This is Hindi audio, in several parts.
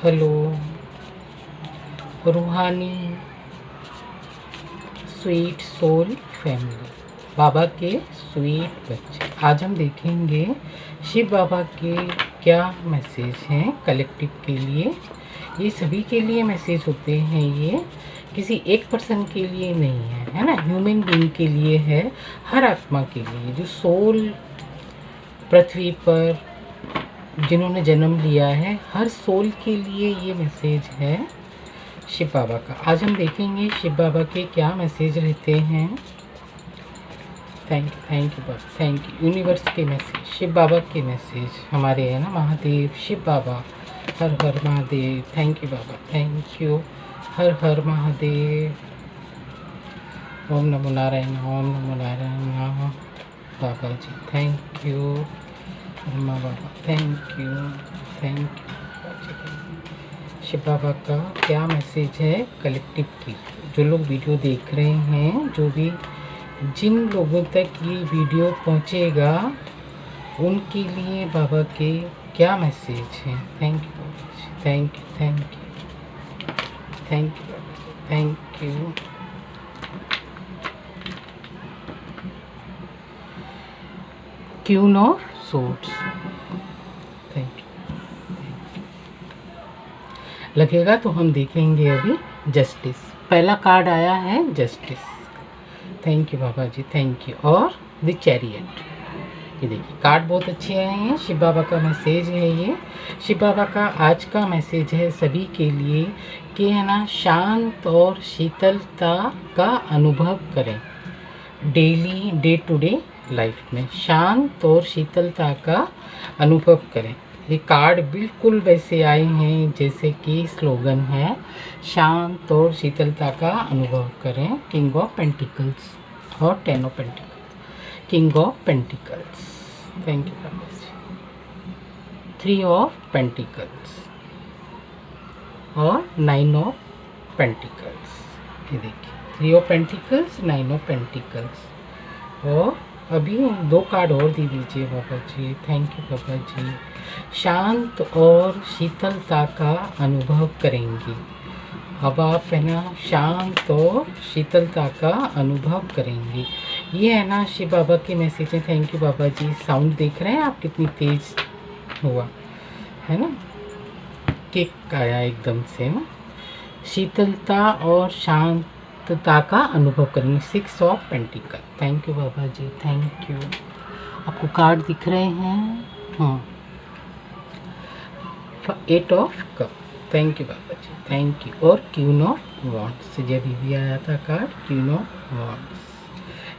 हेलो रूहानी स्वीट सोल फैमिली, बाबा के स्वीट बच्चे। आज हम देखेंगे शिव बाबा के क्या मैसेज हैं कलेक्टिव के लिए। ये सभी के लिए मैसेज होते हैं, ये किसी एक पर्सन के लिए नहीं है ना, ह्यूमन बीइंग के लिए है, हर आत्मा के लिए जो सोल पृथ्वी पर जिन्होंने जन्म लिया है, हर सोल के लिए ये मैसेज है शिव बाबा का। आज हम देखेंगे शिव बाबा के क्या मैसेज रहते हैं। थैंक यू बाबा, थैंक यू यूनिवर्स के मैसेज, शिव बाबा के मैसेज हमारे है ना, महादेव शिव बाबा, हर हर महादेव। थैंक यू बाबा, थैंक यू, हर हर महादेव। ओम नमो नारायण, ओम नमो नारायण बाबा जी, thank you Brahma Baba, thank you, thank you. Shiv Baba का क्या मैसेज है कलेक्टिव की। जो लोग वीडियो देख रहे हैं, जो भी जिन लोगों तक ये वीडियो पहुंचेगा उनके लिए बाबा के क्या मैसेज हैं। Thank you Baba ji, thank you, thank you, thank you बाबा, thank you. Queen of swords, thank you. लगेगा तो हम देखेंगे अभी जस्टिस। पहला कार्ड आया है justice, thank you Baba ji, thank you. और द चैरियट, ये देखिए कार्ड बहुत अच्छे आए हैं। शिव बाबा का मैसेज है ये। शिव बाबा का आज का मैसेज है सभी के लिए कि है ना, शांत और शीतलता का अनुभव करें daily, day to day life में। शांत और शीतलता का अनुभव करें। ये कार्ड बिल्कुल वैसे आए हैं जैसे कि स्लोगन है, शांत और शीतलता का अनुभव करें। किंग ऑफ पेंटिकल्स और 10 of pentacles, king of pentacles, thank you बाबा जी, 3 ऑफ पेंटिकल्स और 9 ऑफ पेंटिकल्स। ये देखिए 3 ऑफ पेंटिकल्स, 9 ऑफ पेंटिकल्स। और अभी 2 कार्ड और दे दीजिए बाबा जी, थैंक यू बाबा जी। शांत और शीतलता का अनुभव करेंगे। अब आप है ना, शांत और शीतलता का अनुभव करेंगे। ये है ना शिव बाबा के मैसेज है। थैंक यू बाबा जी। साउंड देख रहे हैं आप कितनी तेज हुआ है ना, किक आया एकदम से ना। शीतलता और शांतता का अनुभव करेंगे। 6 of pentacle, thank you Baba ji, thank you. आपको कार्ड दिख रहे हैं? हाँ, 8 of cup, thank you Baba ji, thank you. और क्वीन ऑफ वॉन्ड्स, जब भी आया था कार्ड क्वीन ऑफ वॉन्ड्स।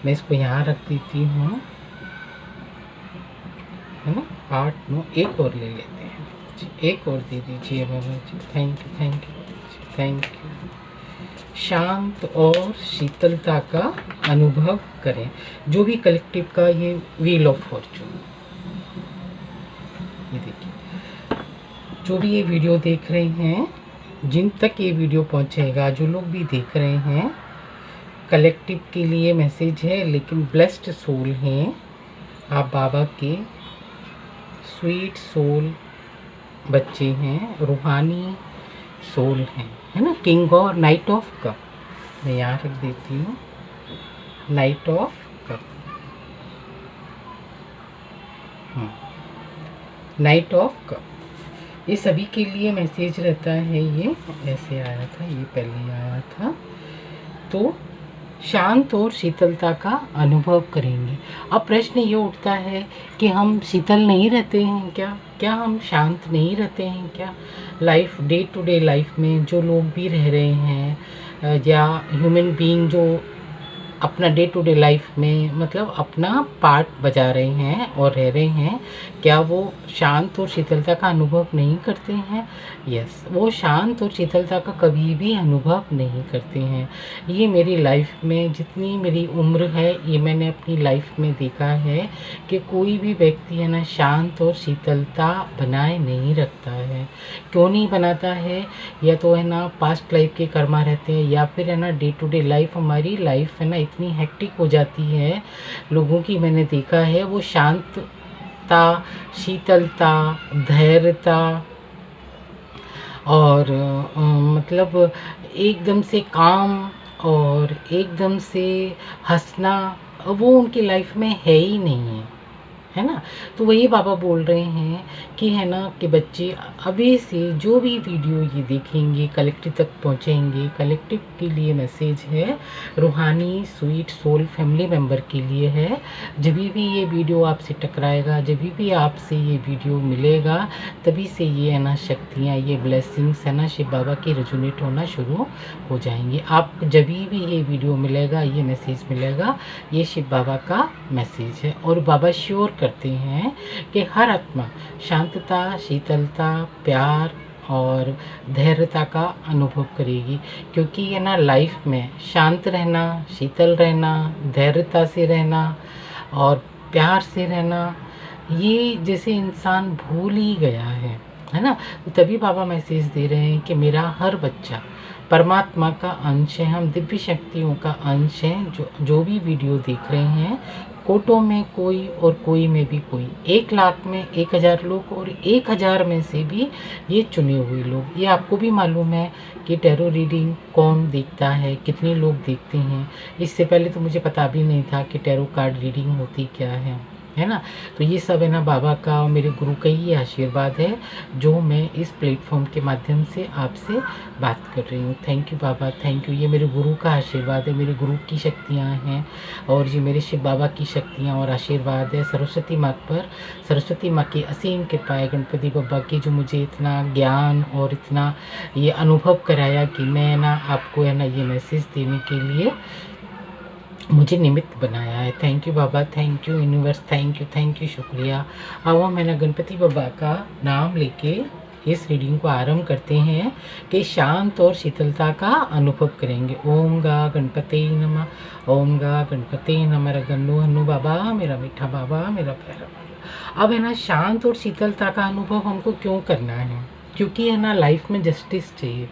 मैं इसको यहाँ रख देती हूँ, है ना। 8 9, एक और ले लेते हैं जी, एक और दे दीजिए बाबा जी, thank you, thank you Baba ji, thank you. शांत और शीतलता का अनुभव करें। जो भी कलेक्टिव का ये व्हील ऑफ फॉर्चून, ये देखिए जो भी ये वीडियो देख रहे हैं, जिन तक ये वीडियो पहुंचेगा, जो लोग भी देख रहे हैं, कलेक्टिव के लिए मैसेज है। लेकिन ब्लेस्ड सोल हैं आप, बाबा के स्वीट सोल बच्चे हैं, रूहानी सोल हैं, है ना। किंग और नाइट ऑफ कप, मैं यहाँ रख देती हूँ, night of cup, night of cup. ये सभी के लिए मैसेज रहता है। ये ऐसे आया था, ये पहले आया था। तो शांत और शीतलता का अनुभव करेंगे। अब प्रश्न ये उठता है कि हम शीतल नहीं रहते हैं क्या? क्या हम शांत नहीं रहते हैं क्या? Life, day to day life में जो लोग भी रह रहे हैं या ह्यूमन बीइंग जो अपना डे टू डे लाइफ में मतलब अपना पार्ट बजा रहे हैं और रह रहे हैं, क्या वो शांत और शीतलता का अनुभव नहीं करते हैं? यस, वो शांत और शीतलता का कभी भी अनुभव नहीं करते हैं। ये मेरी लाइफ में जितनी मेरी उम्र है, ये मैंने अपनी लाइफ में देखा है कि कोई भी व्यक्ति है ना, शांत और शीतलता बनाए नहीं रखता है। क्यों नहीं बनाता है? या तो है ना पास्ट लाइफ के कर्मा रहते हैं, या फिर है ना डे टू डे लाइफ, हमारी लाइफ है ना इतनी हेक्टिक हो जाती है लोगों की, मैंने देखा है वो शांतता, शीतलता, धैर्यता और मतलब एकदम से काम और एकदम से हंसना, वो उनकी लाइफ में है ही नहीं है ना। तो वही बाबा बोल रहे हैं कि है ना कि बच्चे अभी से जो भी वीडियो ये देखेंगे कलेक्टिव तक पहुँचेंगे। कलेक्टिव के लिए मैसेज है, रूहानी स्वीट सोल फैमिली मेम्बर के लिए है। जब भी ये वीडियो आपसे टकराएगा, जब भी आपसे ये वीडियो मिलेगा, तभी से ये है ना शक्तियाँ, ये ब्लेसिंग्स है ना शिव बाबा की रेजोनेट होना शुरू हो जाएंगी। आप जब भी ये वीडियो मिलेगा, ये मैसेज मिलेगा, ये शिव बाबा का मैसेज है। और बाबा श्योर करते हैं कि हर आत्मा शांतता, शीतलता, प्यार और धैर्यता का अनुभव करेगी, क्योंकि ये ना लाइफ में शांत रहना, शीतल रहना, धैर्यता से रहना और प्यार से रहना, ये जैसे इंसान भूल ही गया है ना। तो तभी बाबा मैसेज दे रहे हैं कि मेरा हर बच्चा परमात्मा का अंश है, हम दिव्य शक्तियों का अंश हैं। जो भी वीडियो देख रहे हैं, कोटों में कोई और कोई में भी कोई, 1,00,000 में 1,000 लोग और 1,000 में से भी ये चुने हुए लोग। ये आपको भी मालूम है कि टैरो रीडिंग कौन देखता है, कितने लोग देखते हैं। इससे पहले तो मुझे पता भी नहीं था कि टैरो कार्ड रीडिंग होती क्या है ना। तो ये सब है ना बाबा का और मेरे गुरु का ही आशीर्वाद है, जो मैं इस प्लेटफॉर्म के माध्यम से आपसे बात कर रही हूँ। थैंक यू बाबा, थैंक यू। ये मेरे गुरु का आशीर्वाद है, मेरे गुरु की शक्तियाँ हैं और ये मेरे शिव बाबा की शक्तियाँ और आशीर्वाद है। सरस्वती माँ पर, सरस्वती माँ की असीम कृपा है, गणपति बाबा की, जो मुझे इतना ज्ञान और इतना ये अनुभव कराया कि मैं ना आपको है ना ये मैसेज देने के लिए मुझे निमित्त बनाया है। थैंक यू बाबा, thank you universe, thank you, शुक्रिया। अब हम है ना गणपति बाबा का नाम लेके इस रीडिंग को आरंभ करते हैं कि शांत और शीतलता का अनुभव करेंगे। ओम गा गणपति नमः, ओम गा गणपति नमः। गन्नू हन्नू बाबा मेरा मीठा बाबा, मेरा प्यारा बाबा। अब है ना शांत और शीतलता का अनुभव हमको क्यों करना है, क्योंकि है ना लाइफ में जस्टिस चाहिए,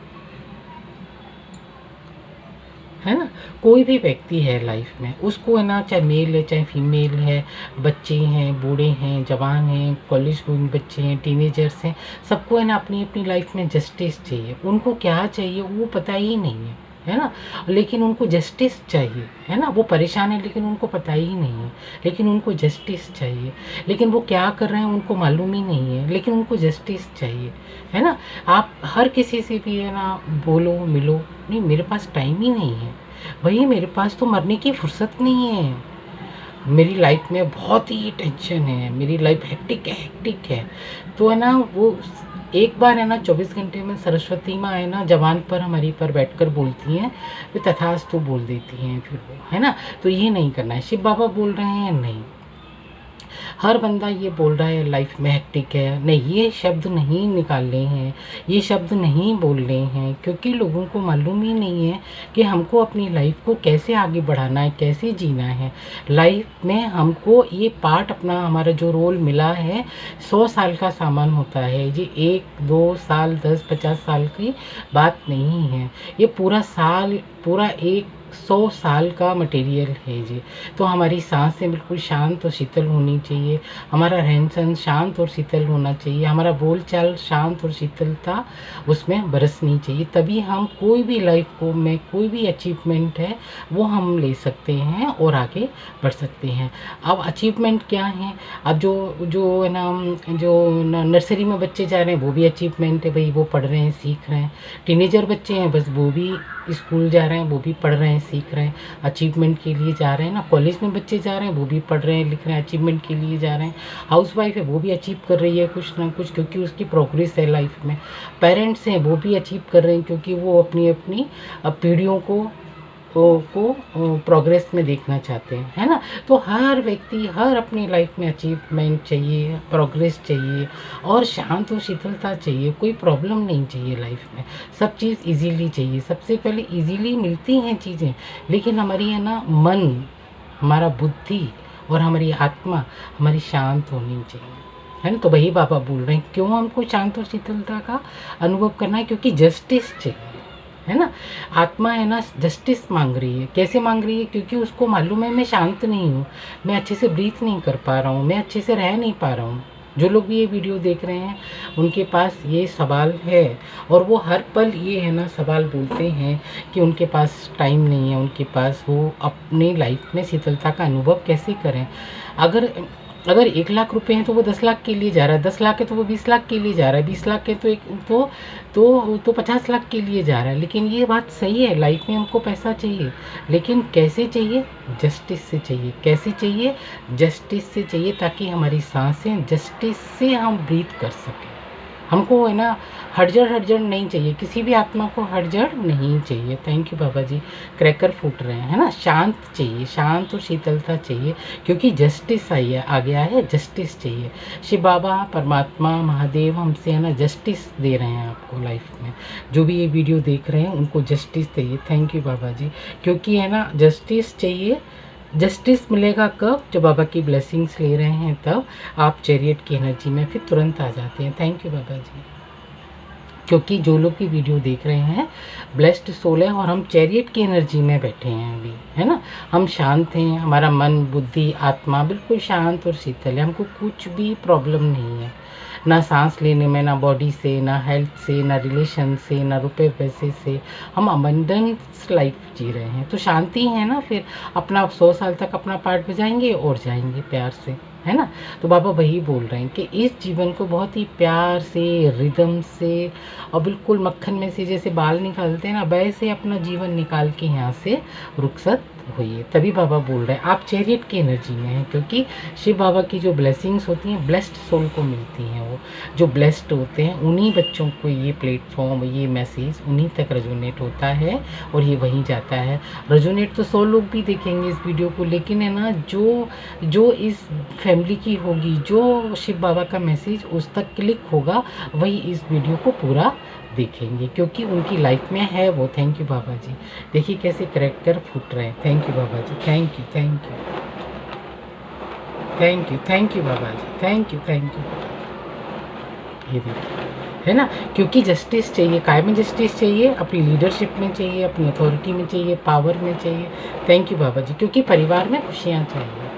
है ना। कोई भी व्यक्ति है लाइफ में, उसको है ना चाहे मेल है चाहे फीमेल है, बच्चे हैं, बूढ़े हैं, जवान हैं, कॉलेज गोइंग बच्चे हैं, टीनेजर्स हैं, सबको है ना अपनी अपनी लाइफ में जस्टिस चाहिए। उनको क्या चाहिए वो पता ही नहीं है ना, लेकिन उनको जस्टिस चाहिए, है ना। वो परेशान है लेकिन उनको पता ही नहीं है, लेकिन उनको जस्टिस चाहिए। लेकिन वो क्या कर रहे हैं उनको मालूम ही नहीं है, लेकिन उनको जस्टिस चाहिए, है ना। आप हर किसी से भी है ना बोलो, मिलो, नहीं मेरे पास टाइम ही नहीं है भाई, मेरे पास तो मरने की फुर्सत नहीं है, मेरी लाइफ में बहुत ही टेंशन है, मेरी लाइफ हेक्टिक है। तो है ना वो एक बार है ना 24 घंटे में सरस्वती माँ है ना जवान पर हमारी पर बैठकर बोलती हैं, वे तथास्तु बोल देती हैं फिर वो, है ना। तो ये नहीं करना है। शिव बाबा बोल रहे हैं नहीं, हर बंदा ये बोल रहा है लाइफ में हेक्टिक है, नहीं ये शब्द नहीं निकालने हैं, ये शब्द नहीं बोलने हैं, क्योंकि लोगों को मालूम ही नहीं है कि हमको अपनी लाइफ को कैसे आगे बढ़ाना है, कैसे जीना है। लाइफ में हमको ये पार्ट अपना, हमारा जो रोल मिला है 100 साल का सामान होता है जी। 1-2 साल 10-50 साल की बात नहीं है, ये पूरा साल, पूरा 100 साल का मटेरियल है जी। तो हमारी सांसें बिल्कुल शांत और शीतल होनी चाहिए, हमारा रहन सहन शांत और शीतल होना चाहिए, हमारा बोलचाल शांत और शीतलता उसमें बरसनी चाहिए, तभी हम कोई भी लाइफ को में कोई भी अचीवमेंट है वो हम ले सकते हैं और आगे बढ़ सकते हैं। अब अचीवमेंट क्या है, अब जो जो है ना जो नर्सरी में बच्चे जा रहे हैं वो भी अचीवमेंट है भाई, वो पढ़ रहे हैं, सीख रहे हैं। टीनेजर बच्चे हैं बस वो भी स्कूल जा रहे हैं, वो भी पढ़ रहे हैं, सीख रहे हैं, अचीवमेंट के लिए जा रहे हैं ना। कॉलेज में बच्चे जा रहे हैं वो भी पढ़ रहे हैं, लिख रहे हैं, अचीवमेंट के लिए जा रहे हैं। हाउसवाइफ है वो भी अचीव कर रही है कुछ ना कुछ, क्योंकि उसकी प्रोग्रेस है लाइफ में। पेरेंट्स हैं वो भी अचीव कर रहे हैं, क्योंकि वो अपनी अपनी पीढ़ियों को प्रोग्रेस में देखना चाहते हैं, है ना। तो हर व्यक्ति, हर अपनी लाइफ में अचीवमेंट चाहिए, प्रोग्रेस चाहिए और शांत और शीतलता चाहिए। कोई प्रॉब्लम नहीं चाहिए लाइफ में, सब चीज़ इजीली चाहिए। सबसे पहले इजीली मिलती हैं चीज़ें, लेकिन हमारी है ना मन, हमारा बुद्धि और हमारी आत्मा हमारी शांत होनी चाहिए, है ना। तो वही बाबा बोल रहे हैं क्यों हमको शांत और शीतलता का अनुभव करना है, क्योंकि जस्टिस चाहिए, है ना। आत्मा है ना जस्टिस मांग रही है। कैसे मांग रही है? क्योंकि उसको मालूम है मैं शांत नहीं हूँ, मैं अच्छे से ब्रीथ नहीं कर पा रहा हूँ, मैं अच्छे से रह नहीं पा रहा हूँ। जो लोग भी ये वीडियो देख रहे हैं उनके पास ये सवाल है, और वो हर पल ये है ना सवाल बोलते हैं कि उनके पास टाइम नहीं है, उनके पास वो अपनी लाइफ में शीतलता का अनुभव कैसे करें। अगर अगर 1 लाख रुपए हैं तो वो 10 लाख के लिए जा रहा है, 10 लाख है तो वो 20 लाख के लिए जा रहा है, 20 लाख है तो एक तो 50 लाख के लिए जा रहा है। लेकिन ये बात सही है, लाइफ में हमको पैसा चाहिए, लेकिन कैसे चाहिए? जस्टिस से चाहिए। कैसे चाहिए? जस्टिस से चाहिए, ताकि हमारी सांसें जस्टिस से हम ब्रीथ कर सकें। हमको है ना हड़जड़ नहीं चाहिए, किसी भी आत्मा को हड़जड़ नहीं चाहिए। Thank you Baba ji. Cracker फूट रहे हैं, है ना। शांत चाहिए, शांत और शीतलता चाहिए, क्योंकि जस्टिस आ गया है, जस्टिस चाहिए। शिव बाबा, परमात्मा, महादेव हमसे है ना जस्टिस दे रहे हैं आपको लाइफ में। जो भी ये वीडियो देख रहे हैं उनको जस्टिस चाहिए। थैंक यू बाबा जी, क्योंकि है ना जस्टिस चाहिए। जस्टिस मिलेगा कब? जब बाबा की ब्लेसिंग्स ले रहे हैं तब आप चैरियट की एनर्जी में फिर तुरंत आ जाते हैं। थैंक यू बाबा जी। क्योंकि जो लोग भी वीडियो देख रहे हैं ब्लेस्ड सोल है, और हम चैरियट की एनर्जी में बैठे हैं अभी, है ना। हम शांत हैं, हमारा मन, बुद्धि, आत्मा बिल्कुल शांत और शीतल है। हमको कुछ भी प्रॉब्लम नहीं है, ना सांस लेने में, ना बॉडी से, ना हेल्थ से, ना रिलेशन से, ना रुपए पैसे से। हम अबंडेंस लाइफ जी रहे हैं, तो शांति है ना। फिर अपना 100 साल तक अपना पार्ट बजाएंगे और जाएंगे प्यार से, है ना। तो बाबा वही बोल रहे हैं कि इस जीवन को बहुत ही प्यार से, रिदम से, और बिल्कुल मक्खन में से जैसे बाल निकालते हैं ना, वैसे अपना जीवन निकाल के यहाँ से रुखसत होइए। तभी बाबा बोल रहे हैं आप चैरियट की एनर्जी में हैं, क्योंकि शिव बाबा की जो ब्लेसिंग्स होती हैं ब्लेस्ड सोल को मिलती हैं। वो जो ब्लेस्ड होते हैं उन्हीं बच्चों को ये प्लेटफॉर्म, ये मैसेज उन्हीं तक रेजोनेट होता है और ये वहीं जाता है। रेजोनेट तो 100 लोग भी देखेंगे इस वीडियो को, लेकिन है ना जो इस फैमिली की होगी, जो शिव बाबा का मैसेज उस तक क्लिक होगा, वही इस वीडियो को पूरा देखेंगे, क्योंकि उनकी लाइफ में है वो। थैंक यू बाबा जी। देखिए कैसे क्रैकर फूट रहे हैं। Thank you Baba ji, thank you, thank you, thank you, thank you Baba ji, thank you, thank you. ये देखिए, है ना, क्योंकि जस्टिस चाहिए, काय में जस्टिस चाहिए? अपनी लीडरशिप में चाहिए, अपनी अथॉरिटी में चाहिए, पावर में चाहिए। थैंक यू बाबा जी, क्योंकि परिवार में खुशियाँ चाहिए।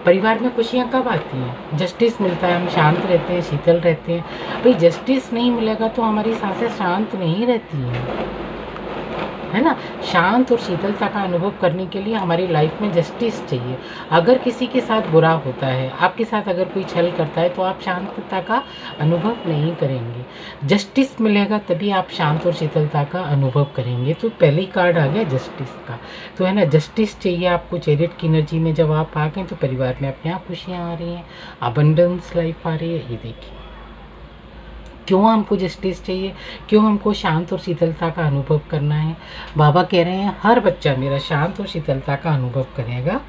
परिवार में खुशियाँ कब आती हैं? जस्टिस मिलता है, हम शांत रहते हैं, शीतल रहते हैं। भाई जस्टिस नहीं मिलेगा तो हमारी सांसें शांत नहीं रहती हैं, है ना। शांत और शीतलता का अनुभव करने के लिए हमारी लाइफ में जस्टिस चाहिए। अगर किसी के साथ बुरा होता है, आपके साथ अगर कोई छल करता है, तो आप शांतता का अनुभव नहीं करेंगे। जस्टिस मिलेगा तभी आप शांत और शीतलता का अनुभव करेंगे। तो पहले ही कार्ड आ गया जस्टिस का, तो है ना जस्टिस चाहिए आपको चैरियट की एनर्जी में। जब आप आ गए तो परिवार में अपने आप खुशियाँ आ रही हैं, अबंडेंस लाइफ आ रही है। ये देखिए क्यों हमको जस्टिस चाहिए, क्यों हमको शांत और शीतलता का अनुभव करना है। बाबा कह रहे हैं हर बच्चा मेरा शांत और शीतलता का अनुभव करेगा,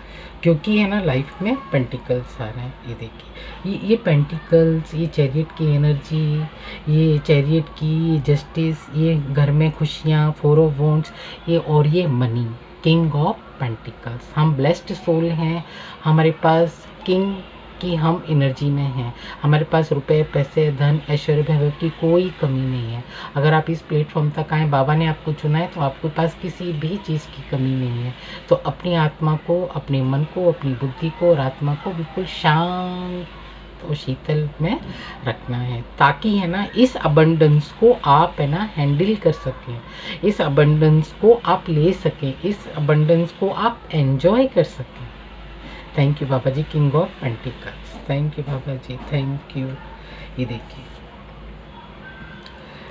क्योंकि है ना लाइफ में पेंटिकल्स आ रहे हैं। ये देखिए ये पेंटिकल्स, ये चैरियट की एनर्जी, ये चैरियट की जस्टिस, ये घर में खुशियाँ, 4 ऑफ वॉन्ड्स, ये और ये मनी, किंग ऑफ पेंटिकल्स। हम ब्लेस्ड सोल हैं, हमारे पास किंग कि हम एनर्जी में हैं, हमारे पास रुपए, पैसे, धन, ऐश्वर्य, वैभव की कोई कमी नहीं है। अगर आप इस प्लेटफॉर्म तक आए, बाबा ने आपको चुना है, तो आपके पास किसी भी चीज़ की कमी नहीं है। तो अपनी आत्मा को, अपने मन को, अपनी बुद्धि को और आत्मा को बिल्कुल शांत और शीतल में रखना है, ताकि है ना इस अबंडेंस को आप है ना हैंडल कर सकें, इस अबंडेंस को आप ले सकें, इस अबंडेंस को आप एंजॉय कर सकें। थैंक यू बाबा जी, king of pentacles. Thank you Baba ji, thank you. ये देखिए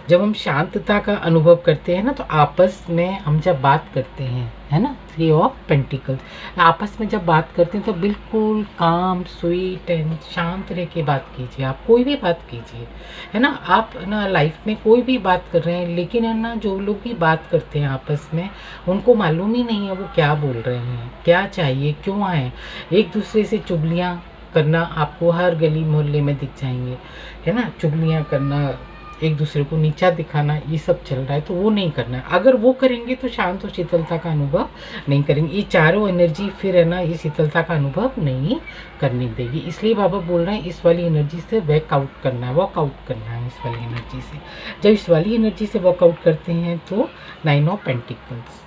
जब हम शांतता का अनुभव करते हैं ना, तो आपस में हम जब बात करते हैं, है ना, 3 ऑफ पेंटिकल्स, आपस में जब बात करते हैं तो बिल्कुल काम, स्वीट एंड शांत रह के बात कीजिए। आप कोई भी बात कीजिए, है ना। आप ना लाइफ में कोई भी बात कर रहे हैं, लेकिन है ना जो लोग भी बात करते हैं आपस में, उनको मालूम ही नहीं है वो क्या बोल रहे हैं, क्या चाहिए, क्यों आए। एक दूसरे से चुगलियाँ करना आपको हर गली मोहल्ले में दिख जाएंगे, है ना। चुगलियाँ करना, एक दूसरे को नीचा दिखाना, ये सब चल रहा है, तो वो नहीं करना है। अगर वो करेंगे तो शांत और शीतलता का अनुभव नहीं करेंगे। ये चारों एनर्जी फिर है ना, ये शीतलता का अनुभव नहीं करने देगी। इसलिए बाबा बोल रहे हैं इस वाली एनर्जी से वर्कआउट करना है, वॉकआउट करना है इस वाली एनर्जी से। जब इस वाली एनर्जी से वर्कआउट करते हैं तो 9 of pentacles,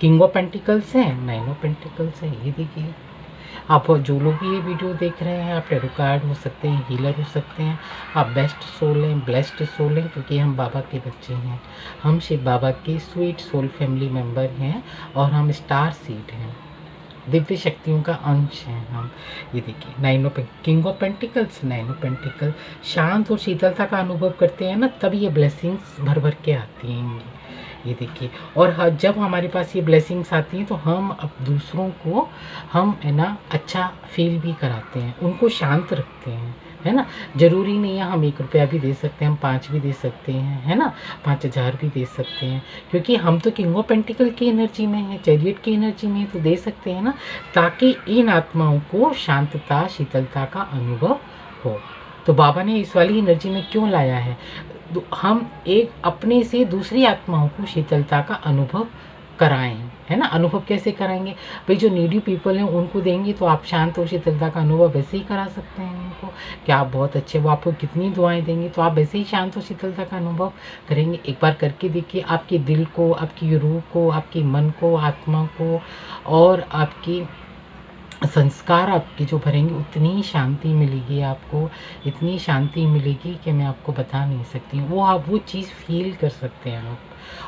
king of pentacles है, 9 ऑफ पेंटिकल्स है। ये देखिए, आप जो लोग भी ये वीडियो देख रहे हैं, आप टैरो कार्ड हो सकते हैं, हीलर हो सकते हैं, आप बेस्ट सोल हैं, ब्लेस्ड सोल हैं, क्योंकि हम बाबा के बच्चे हैं, हम शिव बाबा के स्वीट सोल फैमिली मेंबर हैं और हम स्टार सीड हैं, दिव्य शक्तियों का अंश हैं हम। ये देखिए 9 of king of pentacles, 9 of pentacle, शांत और शीतलता का अनुभव करते हैं ना, तब ये ब्लेसिंग्स भर भर के आती हैं। ये देखिए, और जब हमारे पास ये ब्लेसिंग्स आती हैं तो हम अब दूसरों को हम है ना अच्छा फील भी कराते हैं, उनको शांत रखते हैं, है ना। ज़रूरी नहीं है हम 1 रुपया भी दे सकते हैं, हम 5 भी दे सकते हैं, है ना, 5000 भी दे सकते हैं, क्योंकि हम तो किंग ऑफ पेंटिकल की एनर्जी में है, चैरियट की एनर्जी में, तो दे सकते हैं ना, ताकि इन आत्माओं को शांतता शीतलता का अनुभव हो। तो बाबा ने इस वाली एनर्जी में क्यों लाया है, हम एक अपने से दूसरी आत्माओं को शीतलता का अनुभव कराएं, है ना। अनुभव कैसे कराएंगे भाई, जो नीडी पीपल हैं उनको देंगे तो आप शांत और शीतलता का अनुभव वैसे ही करा सकते हैं उनको। क्या आप बहुत अच्छे, वो आपको कितनी दुआएं देंगे तो आप वैसे ही शांत और शीतलता का अनुभव करेंगे। एक बार करके देखिए, आपके दिल को, आपकी रूह को, आपके मन को, आत्मा को और आपकी संस्कार आपके जो भरेंगे, उतनी शांति मिलेगी आपको, इतनी शांति मिलेगी कि मैं आपको बता नहीं सकती। वो आप वो चीज़ फील कर सकते हैं आप,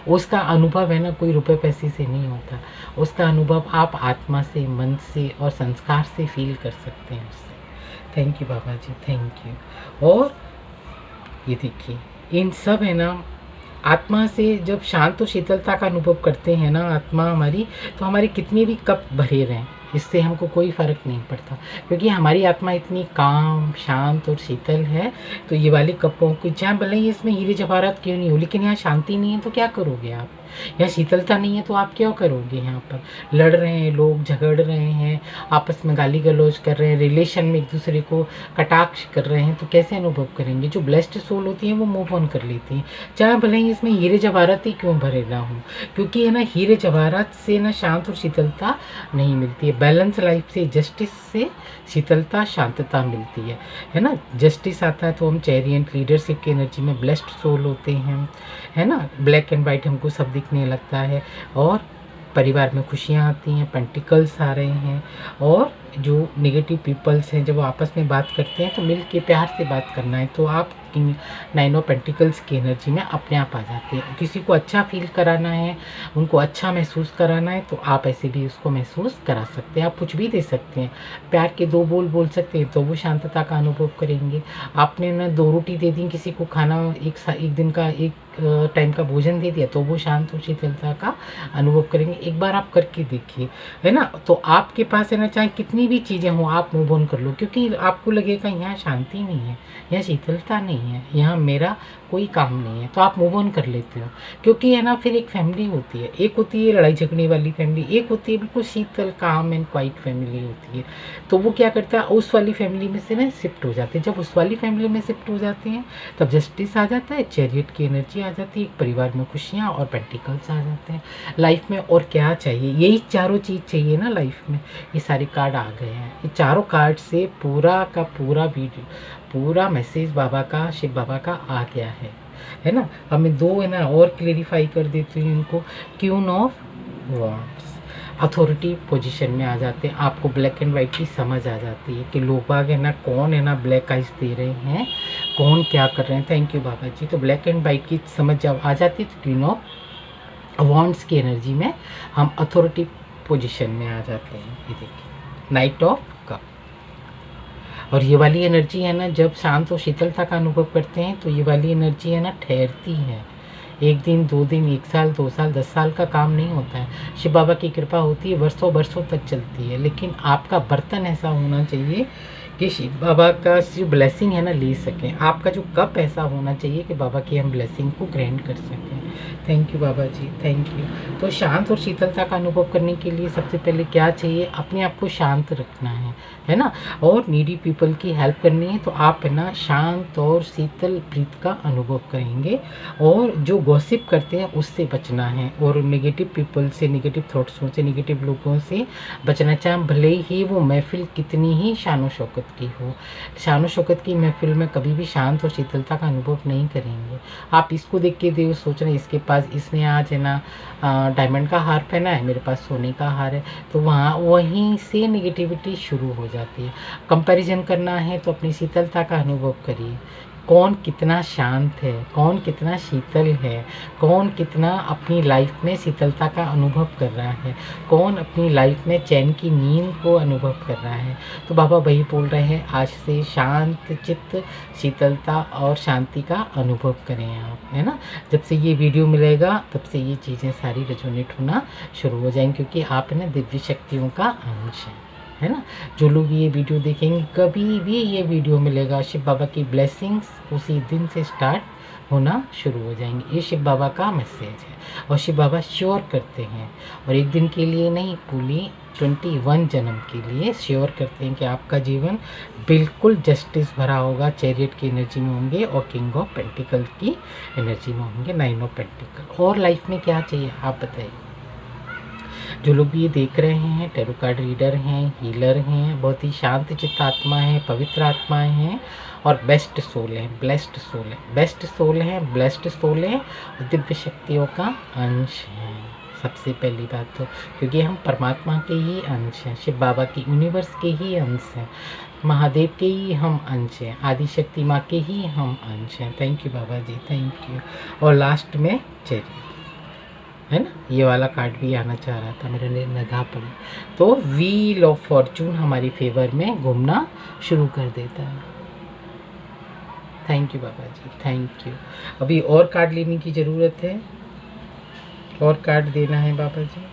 उसका अनुभव है ना कोई रुपए पैसे से नहीं होता, उसका अनुभव आप आत्मा से, मन से और संस्कार से फील कर सकते हैं उससे। Thank you Baba ji, thank you. और ये देखिए, इन सब है ना आत्मा से जब शांत और शीतलता का अनुभव करते हैं ना आत्मा हमारी, तो हमारे कितने भी कप भरे रहें, इससे हमको कोई फ़र्क नहीं पड़ता, क्योंकि हमारी आत्मा इतनी काम, शांत और शीतल है। तो ये वाले कपों को, चाहे भले ही इसमें हीरे जवाहरात क्यों नहीं हो, लेकिन यहाँ शांति नहीं है तो क्या करोगे आप, यहाँ शीतलता नहीं है तो आप क्या करोगे। यहाँ पर लड़ रहे हैं लोग, झगड़ रहे हैं, आपस में गाली गलौज कर रहे हैं, रिलेशन में एक दूसरे को कटाक्ष कर रहे हैं, तो कैसे अनुभव करेंगे। जो ब्लेस्ड सोल होती हैं वो मूव ऑन कर लेती हैं, चाहे भले ही इसमें हीरे जवाहरात ही क्यों भरे ना हो, क्योंकि है ना हीरे जवाहरात से ना शांत और शीतलता नहीं मिलती है। बैलेंस लाइफ से, जस्टिस से शीतलता शांतता मिलती है ना। जस्टिस आता है तो हम चैरियट लीडरशिप की एनर्जी में ब्लेस्ड सोल होते हैं, है ना। ब्लैक एंड वाइट हमको सब दिखने लगता है और परिवार में खुशियाँ आती हैं, पेंटिकल्स आ रहे हैं। और जो नेगेटिव पीपल्स हैं जब वो आपस में बात करते हैं तो मिल के प्यार से बात करना है, तो आप 9 ऑफ पेंटिकल्स की एनर्जी में अपने आप आ जाते हैं। किसी को अच्छा फील कराना है, उनको अच्छा महसूस कराना है, तो आप ऐसे भी उसको महसूस करा सकते हैं। आप कुछ भी दे सकते हैं, प्यार के 2 बोल बोल सकते हैं तो वो शांतता का अनुभव करेंगे। आपने ना 2 रोटी दे दी किसी को, खाना एक दिन का एक टाइम का भोजन दे दिया, तो वो शांत और शीतलता का अनुभव करेंगे। एक बार आप करके देखिए, है ना। तो आपके पास है ना, चाहे कितनी भी चीज़ें हों, आप मूव ऑन कर लो, क्योंकि आपको लगेगा यहाँ शांति नहीं है, यहाँ शीतलता नहीं है, यहाँ मेरा कोई काम नहीं है, तो आप मूव ऑन कर लेते हो। क्योंकि है ना, फिर एक फैमिली होती है, एक होती है लड़ाई झगड़े वाली फैमिली, एक होती है बिल्कुल शीतल काम एंड क्वाइट फैमिली होती है। तो वो क्या करता है, उस वाली फैमिली में से ना शिफ्ट हो जाते हैं। जब उस वाली फैमिली में शिफ्ट हो जाते हैं तब जस्टिस आ जाता है, चैरियट की एनर्जी आ जाती है, एक परिवार में खुशियाँ और पेंटिकल्स आ जाते हैं। लाइफ में और क्या चाहिए, यही चारों चीज़ चाहिए ना लाइफ में। ये सारे कार्ड आ गए हैं, ये चारों कार्ड से पूरा का पूरा वीडियो, पूरा मैसेज बाबा का, शिव बाबा का आ गया है ना। अब मैं 2 है ना और क्लेरिफाई कर देती हूँ इनको। Queen of wands authority position में आ जाते हैं, आपको ब्लैक एंड वाइट की समझ आ जाती है कि लोग बाग है ना, कौन है ना ब्लैक आइज दे रहे हैं, कौन क्या कर रहे हैं। थैंक यू बाबा जी। तो ब्लैक एंड वाइट की समझ जब आ जाती है तो क्वीन ऑफ वॉन्ड्स की एनर्जी में हम अथॉरिटी पोजीशन में आ जाते हैं। ये देखिए नाइट ऑफ कप, और ये वाली एनर्जी है ना, जब शांत और शीतलता का अनुभव करते हैं तो ये वाली एनर्जी है ना ठहरती है। 1 दिन 2 दिन 1 साल 2 साल 10 साल का काम नहीं होता है। शिव बाबा की कृपा होती है, वर्षों वर्षों तक चलती है। लेकिन आपका बर्तन ऐसा होना चाहिए कि शिव बाबा का जो ब्लेसिंग है ना ले सकें। आपका जो कप ऐसा होना चाहिए कि बाबा की हम ब्लेसिंग को ग्रैंड कर सकें। Thank you Baba ji, thank you. तो शांत और शीतलता का अनुभव करने के लिए सबसे पहले क्या चाहिए, अपने आप को शांत रखना है ना, और नीडी पीपल की हेल्प करनी है। तो आप है ना शांत और शीतल प्रीत का अनुभव करेंगे, और जो गॉसिप करते हैं उससे बचना है, और नेगेटिव पीपल से, नेगेटिव थॉट्सों से, नेगेटिव लोगों से बचना चाहिए। भले ही वो महफिल कितनी ही शानो शौकत की हो, शानो शौकत की महफिल में कभी भी शांत और शीतलता का अनुभव नहीं करेंगे। आप इसको देख के देव सोच रहे हैं इसके पास, इसने आज है ना डायमंड का हार पहना है, मेरे पास सोने का हार है, तो वहाँ वहीं से निगेटिविटी शुरू हो जाती है। कंपैरिजन करना है तो अपनी शीतलता का अनुभव करिए। कौन कितना शांत है, कौन कितना शीतल है, कौन कितना अपनी लाइफ में शीतलता का अनुभव कर रहा है, कौन अपनी लाइफ में चैन की नींद को अनुभव कर रहा है। तो बाबा वही बोल रहे हैं, आज से शांत चित्त, शीतलता और शांति का अनुभव करें आप, है ना। जब से ये वीडियो मिलेगा तब से ये चीज़ें सारी रेजोनेट होना शुरू हो जाएंगी, क्योंकि आप है ना दिव्य शक्तियों का अंश है ना। जो लोग ये वीडियो देखेंगे, कभी भी ये वीडियो मिलेगा, शिव बाबा की ब्लेसिंग्स उसी दिन से स्टार्ट होना शुरू हो जाएंगे। ये शिव बाबा का मैसेज है, और शिव बाबा श्योर करते हैं, और एक दिन के लिए नहीं, पूरी 21 जन्म के लिए श्योर करते हैं कि आपका जीवन बिल्कुल जस्टिस भरा होगा। चैरियट की एनर्जी में होंगे, और किंग ऑफ पेंटिकल की एनर्जी में होंगे, 9 ऑफ पेंटिकल। और लाइफ में क्या चाहिए आप बताइए। जो लोग भी ये देख रहे हैं, टैरो कार्ड रीडर हैं, हीलर हैं, बहुत ही शांत चित्त आत्मा है, पवित्र आत्माएं हैं, और बेस्ट सोल है, ब्लेस्ड सोल है, बेस्ट सोल है, ब्लेस्ड सोल है, और दिव्य शक्तियों का अंश है। सबसे पहली बात तो, क्योंकि हम परमात्मा के ही अंश हैं, शिव बाबा की यूनिवर्स के ही अंश हैं, महादेव के ही हम अंश हैं, आदि शक्ति माँ के ही हम अंश हैं। Thank you Baba ji, thank you. और लास्ट में चेरी, है ना, ये वाला कार्ड भी आना चाह रहा था, मेरे लिए निगाह पड़ी। तो व्हील ऑफ फॉर्चून हमारी फेवर में घूमना शुरू कर देता है। Thank you Baba ji, thank you. अभी और कार्ड लेने की ज़रूरत है, और कार्ड देना है बाबा जी,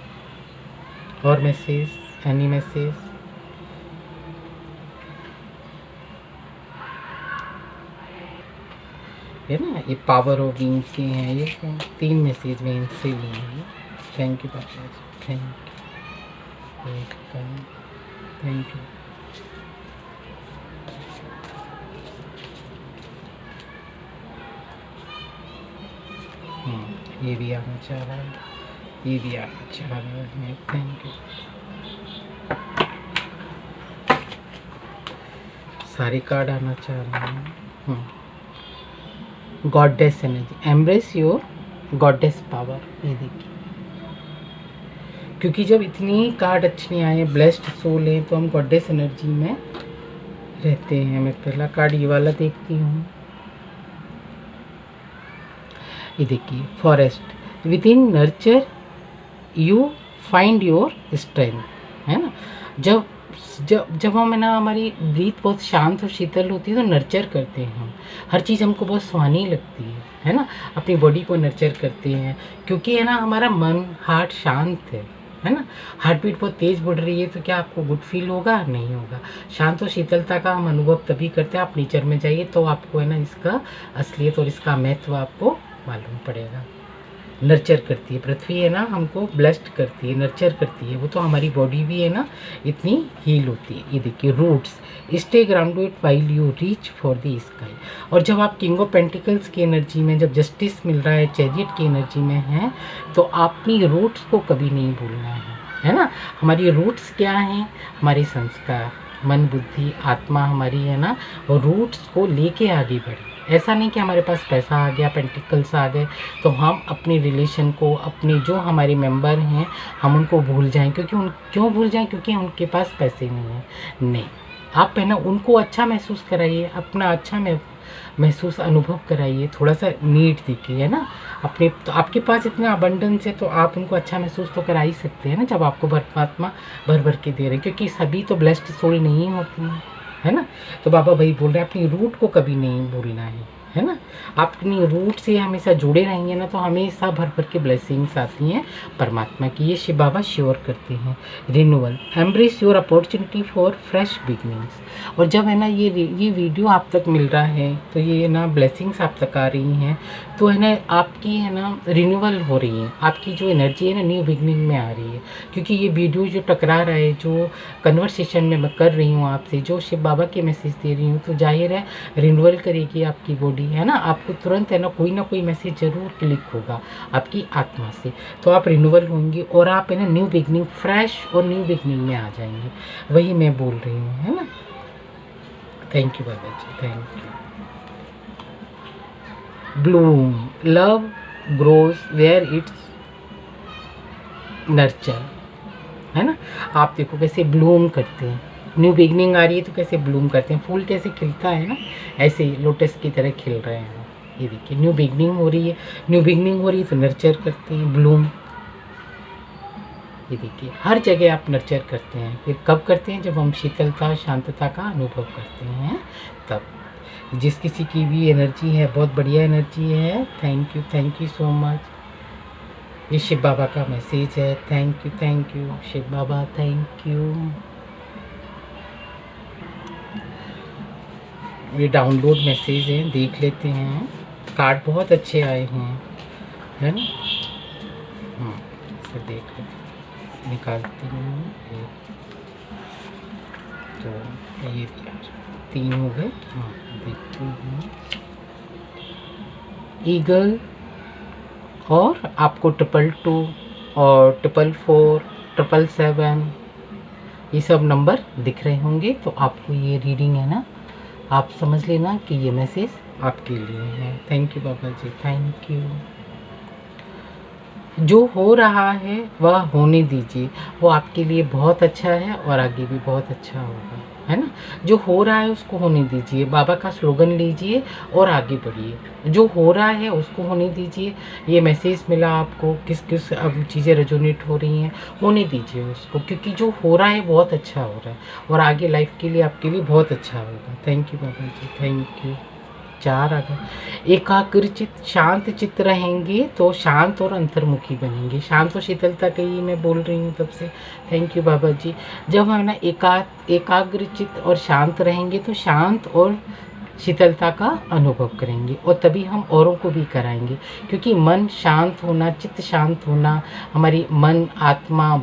और मैसेज, एनी मैसेज। है ना, ये पावर ऑफ विंग के हैं, ये 3 मैसेज में इनसे लेंगे। Thank you Baba ji, thank you, welcome, thank you. ये भी आना चाह रहा है, ये भी आना चाह रहा है, थैंक यू। सारे कार्ड आना चाह रहे हैं। Goddess energy, embrace your goddess power. ये देखिए, क्योंकि जब इतनी कार्ड अच्छे आए, ब्लेस्ड सोल है, तो हम गॉडेस एनर्जी में रहते हैं। मैं पहला कार्ड ये वाला देखती हूँ, ये देखिए, forest with in nurture you find your strength, है ना। जब जब जब हम है ना, हमारी ब्रीथ बहुत शांत और शीतल होती है, तो नर्चर करते हैं हम, हर चीज़ हमको बहुत सुहानी लगती है ना। अपनी बॉडी को नर्चर करते हैं, क्योंकि है ना हमारा मन, हार्ट शांत है ना। हार्ट बीट बहुत तेज़ बढ़ रही है, तो क्या आपको गुड फील होगा? नहीं होगा। शांत और शीतलता का हम अनुभव तभी करते हैं, आप नेचर में जाइए, तो आपको है ना इसका असलियत और इसका महत्व आपको मालूम पड़ेगा। नर्चर करती है पृथ्वी, है ना, हमको ब्लेस्ड करती है, नर्चर करती है, वो तो हमारी बॉडी भी है ना इतनी हील होती है। ये देखिए, roots stay grounded while you reach for the sky. और जब आप किंग ऑफ पेंटिकल्स की एनर्जी में, जब जस्टिस मिल रहा है, चैरियट की एनर्जी में है, तो अपनी रूट्स को कभी नहीं भूलना है ना। हमारी रूट्स क्या हैं? हमारे संस्कार, मन, बुद्धि, आत्मा हमारी है ना, और रूट्स को लेके आगे बढ़े। ऐसा नहीं कि हमारे पास पैसा आ गया, पेंटिकल्स आ गए, तो हम अपने रिलेशन को, अपने जो हमारे मेंबर हैं, हम उनको भूल जाएं। क्यों भूल जाएं? क्योंकि उनके पास पैसे नहीं हैं। नहीं, आप है ना उनको अच्छा महसूस कराइए, अपना अच्छा महसूस अनुभव कराइए, थोड़ा सा नीड देखिए, है ना। अपने तो आपके पास इतना अबंडेंस है, तो आप उनको अच्छा महसूस तो करा ही सकते हैं ना, जब आपको परमात्मा भर भर के दे रहे हैं, क्योंकि सभी तो ब्लेस्ड सोल नहीं होती हैं, है ना। तो बाबा भाई बोल रहे हैं, अपनी रूट को कभी नहीं भूलना है है ना। आप अपनी रूट से हमेशा जुड़े रहेंगे ना, तो हमेशा भर भर के ब्लेसिंग्स आती हैं परमात्मा की। ये शिव बाबा श्योर करते हैं। Renewal, embrace your opportunity for fresh beginnings. और जब है ना ये वीडियो आप तक मिल रहा है, तो ये ना ब्लेसिंग्स आप तक आ रही हैं, तो है ना आपकी है ना रिन्यूअल हो रही है, आपकी जो एनर्जी है ना न्यू बिगनिंग में आ रही है। क्योंकि ये वीडियो जो टकरा रहा है, जो कन्वर्सेशन में मैं कर रही हूँ आपसे, जो शिव बाबा के मैसेज दे रही हूँ, तो जाहिर है रिन्यूअल करेगी आपकी बॉडी, है ना। आपको तुरंत है ना कोई मैसेज ज़रूर क्लिक होगा आपकी आत्मा से, तो आप रिन्यूअल होंगे और आप है ना न्यू बिगनिंग, फ्रेश और न्यू बिगनिंग में आ जाएंगे। वही मैं बोल रही हूँ, है ना। Thank you Baba ji, thank you. Bloom, love grows where it's nurture, है ना। आप देखो कैसे ब्लूम करते हैं, न्यू बिगनिंग आ रही है तो कैसे ब्लूम करते हैं, फूल कैसे खिलता है ना, ऐसे ही लोटस की तरह खिल रहे हैं। ये देखिए न्यू बिगनिंग हो रही है, न्यू बिगनिंग हो रही है तो नर्चर करते हैं, ब्लूम। ये देखिए हर जगह आप नर्चर करते हैं। फिर कब करते हैं? जब हम शीतलता, शांतता का अनुभव करते हैं, तब। जिस किसी की भी एनर्जी है, बहुत बढ़िया एनर्जी है। Thank you so much. ये शिव बाबा का मैसेज है। Thank you Shiv Baba, thank you. ये डाउनलोड मैसेज है, देख लेते हैं। कार्ड बहुत अच्छे आए हैं, है ना। इसे देख लेते हैं, निकालती हूँ। तो ये 3 हो गए। हाँ, देखती हूँ। ईगल, और आपको 222 और 444, 777 ये सब नंबर दिख रहे होंगे। तो आपको ये रीडिंग है ना, आप समझ लेना कि ये मैसेज आपके लिए है। Thank you Baba ji, thank you. जो हो रहा है वह होने दीजिए, वो आपके लिए बहुत अच्छा है और आगे भी बहुत अच्छा होगा, है ना। जो हो रहा है उसको होने दीजिए, बाबा का स्लोगन लीजिए और आगे बढ़िए। जो हो रहा है उसको होने दीजिए। ये मैसेज मिला आपको, किस किस अब चीज़ें रेजोनेट हो रही हैं, होने दीजिए उसको, क्योंकि जो हो रहा है बहुत अच्छा हो रहा है और आगे लाइफ के लिए आपके लिए बहुत अच्छा होगा। Thank you Baba ji, thank you. 4 आ गए। एकाग्रचित, शांत चित्त रहेंगे तो शांत और अंतर्मुखी बनेंगे। शांत और शीतलता के ही मैं बोल रही हूँ तब से। थैंक यू बाबा जी। जब हम ना एकाग्रचित और शांत रहेंगे तो शांत और शीतलता का अनुभव करेंगे, और तभी हम औरों को भी कराएंगे। क्योंकि मन शांत होना, चित्त शांत होना, हमारी मन, आत्मा,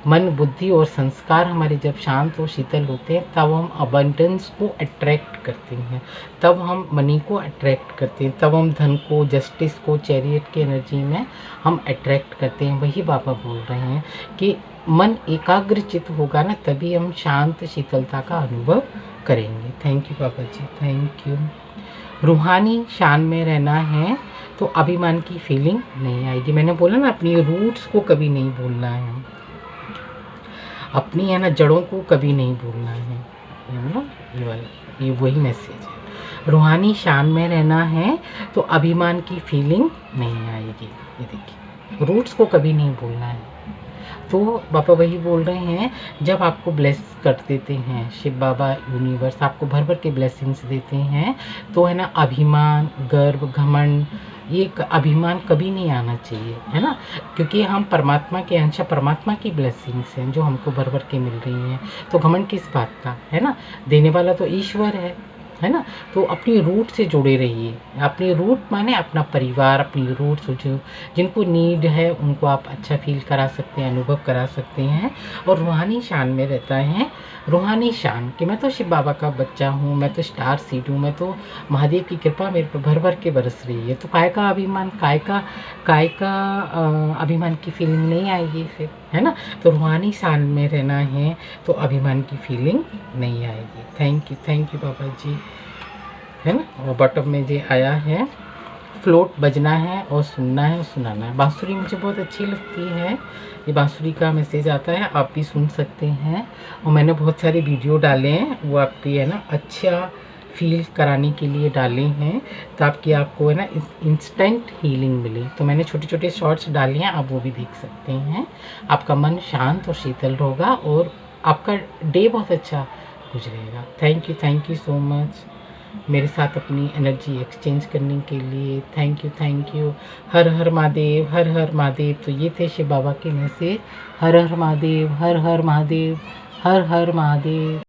मन, बुद्धि और संस्कार हमारे जब शांत और शीतल होते हैं, तब हम अबंडेंस को अट्रैक्ट करते हैं, तब हम मनी को अट्रैक्ट करते हैं, तब हम धन को, जस्टिस को, चैरियट की एनर्जी में हम अट्रैक्ट करते हैं। वही बाबा बोल रहे हैं कि मन एकाग्रचित होगा ना, तभी हम शांत शीतलता का अनुभव करेंगे। Thank you Baba ji, thank you. रूहानी शान में रहना है तो अभिमान की फीलिंग नहीं आएगी। मैंने बोला ना, अपनी रूट्स को कभी नहीं भूलना है, अपनी है ना जड़ों को कभी नहीं भूलना है ना। ये वही मैसेज है। रूहानी शान में रहना है तो अभिमान की फीलिंग नहीं आएगी। ये देखिए, रूट्स को कभी नहीं भूलना है। तो बाबा वही बोल रहे हैं, जब आपको ब्लेस कर देते हैं शिव बाबा, यूनिवर्स आपको भर भर के ब्लेसिंग्स देते हैं, तो है ना अभिमान, गर्व, घमंड, ये अभिमान कभी नहीं आना चाहिए, है ना। क्योंकि हम परमात्मा के अंश, परमात्मा की ब्लेसिंग्स हैं जो हमको भर भर के मिल रही हैं। तो घमंड किस बात का, है ना। देने वाला तो ईश्वर है ना। तो अपनी रूट से जुड़े रहिए। अपनी रूट माने अपना परिवार, अपनी रूट जो जिनको नीड है उनको आप अच्छा फील करा सकते हैं, अनुभव करा सकते हैं। और रूहानी शान में रहता है, रूहानी शान कि मैं तो शिव बाबा का बच्चा हूँ, मैं तो स्टार सीड हूँ, मैं तो महादेव की कृपा मेरे पर भर भर के बरस रही है। तो काय का अभिमान, काय का अभिमान की फीलिंग नहीं आएगी फिर, है ना। तो रूहानी शान में रहना है तो अभिमान की फीलिंग नहीं आएगी। थैंक यू बाबा जी, है ना। और बॉटम में जो आया है, फ्लोट बजना है और सुनना है और सुनाना है। बांसुरी मुझे बहुत अच्छी लगती है, ये बांसुरी का मैसेज आता है, आप भी सुन सकते हैं। और मैंने बहुत सारे वीडियो डाले हैं, वो आपकी है ना अच्छा फील कराने के लिए डाले हैं, ताकि आपको है ना इंस्टेंट हीलिंग मिले। तो मैंने छोटे छोटे शॉर्ट्स डाले हैं, आप वो भी देख सकते हैं। आपका मन शांत और शीतल होगा और आपका डे बहुत अच्छा गुजरेगा। Thank you so much. मेरे साथ अपनी एनर्जी एक्सचेंज करने के लिए। Thank you. हर हर महादेव, हर हर महादेव। तो ये थे शिव बाबा के मैसेज। हर हर महादेव, हर हर महादेव, हर हर महादेव।